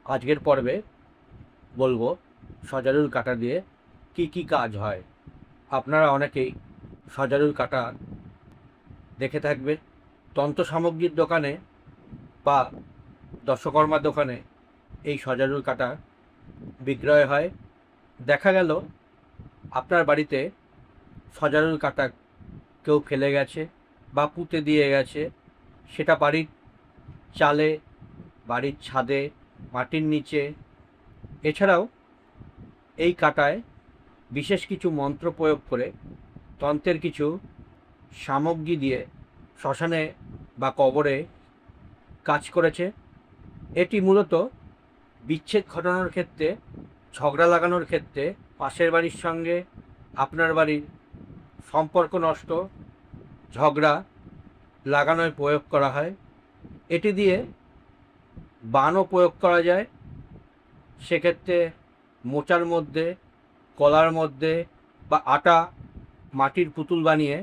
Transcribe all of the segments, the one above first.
আজকের পর্বে বলবো সজারুর কাঁটা দিয়ে কি কি কাজ হয়। আপনারা অনেকেই সজারুর কাঁটা দেখে থাকবে তন্ত্র সামগ্রীর দোকানে বা দশকর্মার দোকানে। এই সজারুর কাঁটা বিক্রয় হয়। দেখা গেল আপনার বাড়িতে সজারুর কাঁটা কেউ ফেলে গেছে বা পুঁতে দিয়ে গেছে, সেটা বাড়ির চালে, বাড়ির ছাদে, মাটির নিচে। এছাড়াও এই কাঁটায় বিশেষ কিছু মন্ত্র প্রয়োগ করে তন্ত্রের কিছু সামগ্রী দিয়ে শ্মশানে বা কবরে কাজ করেছে। এটি মূলত বিচ্ছেদ ঘটানোর ক্ষেত্রে, ঝগড়া লাগানোর ক্ষেত্রে, পাশের বাড়ির সঙ্গে আপনার বাড়ির সম্পর্ক নষ্ট, ঝগড়া লাগানোয় প্রয়োগ করা হয়। এটি দিয়ে বাণও প্রয়োগ করা যায়। সেক্ষেত্রে মোচার মধ্যে, কলার মধ্যে বা আটা, মাটির পুতুল বানিয়ে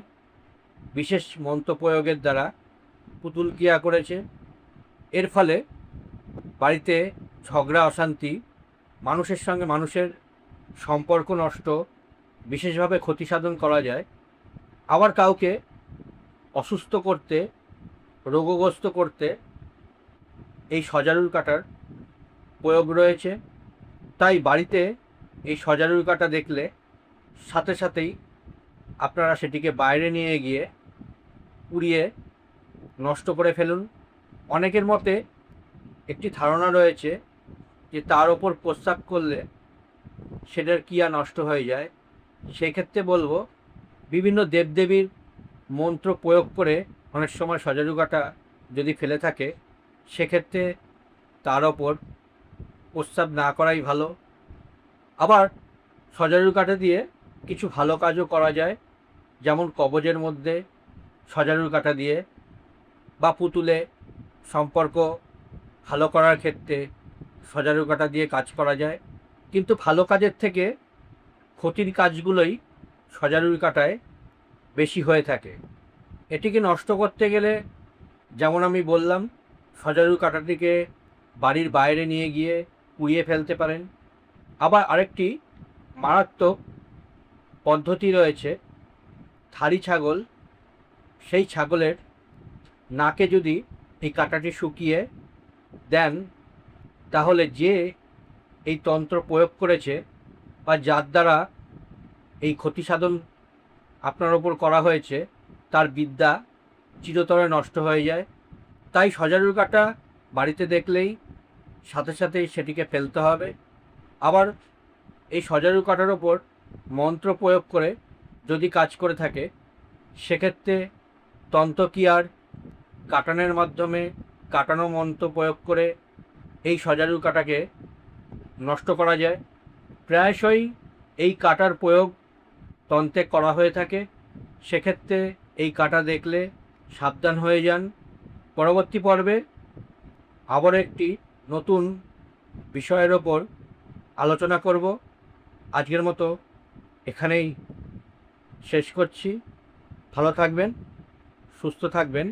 বিশেষ মন্ত্র প্রয়োগের দ্বারা পুতুল ক্রিয়া করেছে। এর ফলে বাড়িতে ঝগড়া অশান্তি, মানুষের সঙ্গে মানুষের সম্পর্ক নষ্ট, বিশেষভাবে ক্ষতি সাধন করা যায়। আবার কাউকে অসুস্থ করতে, রোগগ্রস্ত করতে এই সজারুর কাঁটার প্রয়োগ রয়েছে। তাই বাড়িতে এই সজারুর কাঁটা দেখলে সাথে সাথেই আপনারা সেটিকে বাইরে নিয়ে গিয়ে পুড়িয়ে নষ্ট করে ফেলুন। অনেকের মতে একটি ধারণা রয়েছে যে তার ওপর প্রস্রাব করলে সেটার ক্রিয়া নষ্ট হয়ে যায়। সেক্ষেত্রে বলবো, বিভিন্ন দেবদেবীর মন্ত্র প্রয়োগ করে অনেক সময় সজারু কাঁটা যদি ফেলে থাকে, সেক্ষেত্রে তার ওপর প্রস্রাব না করাই ভালো। আবার সজারু কাঁটা দিয়ে কিছু ভালো কাজও করা যায়, যেমন কবজের মধ্যে সজারুর কাঁটা দিয়ে, বা পুতুলে সম্পর্ক ভালো করার ক্ষেত্রে সজারু কাঁটা দিয়ে কাজ করা যায়। কিন্তু ভালো কাজের থেকে ক্ষতির কাজগুলোই সজারুর কাঁটায় বেশি হয়ে থাকে। এটিকে নষ্ট করতে গেলে, যেমন আমি বললাম, সজারুর কাঁটাটিকে বাড়ির বাইরে নিয়ে গিয়ে পুড়িয়ে ফেলতে পারেন। আবার আরেকটি মারাত্মক পদ্ধতি রয়েছে, থারি ছাগল, সেই ছাগলের নাকে যদি এই কাঁটাটি শুকিয়ে দেন, তাহলে যে এই তন্ত্র প্রয়োগ করেছে বা যার দ্বারা এই ক্ষতি সাধন আপনার ওপর করা হয়েছে, তার বিদ্যা চিরতরে নষ্ট হয়ে যায়। তাই সজারুর কাঁটা বাড়িতে দেখলেই সাথে সাথেই সেটিকে ফেলতে হবে। আবার এই সজারু কাঁটার ওপর মন্ত্র প্রয়োগ করে যদি কাজ করে থাকে, সেক্ষেত্রে তন্ত্রক্রিয়ার কাটানোর মাধ্যমে, কাটানো মন্ত্র প্রয়োগ করে এই সজারু কাঁটাকে নষ্ট করা যায়। প্রায়শই এই কাঁটার প্রয়োগ তন্ত্রে করা হয়ে থাকে। সেক্ষেত্রে এই কাঁটা দেখলে সাবধান হয়ে যান। পরবর্তী পর্বে আবার একটি নতুন বিষয়ের ওপর আলোচনা করব। আজকের মতো এখানেই শেষ করছি। ভালো থাকবেন, সুস্থ থাকবেন।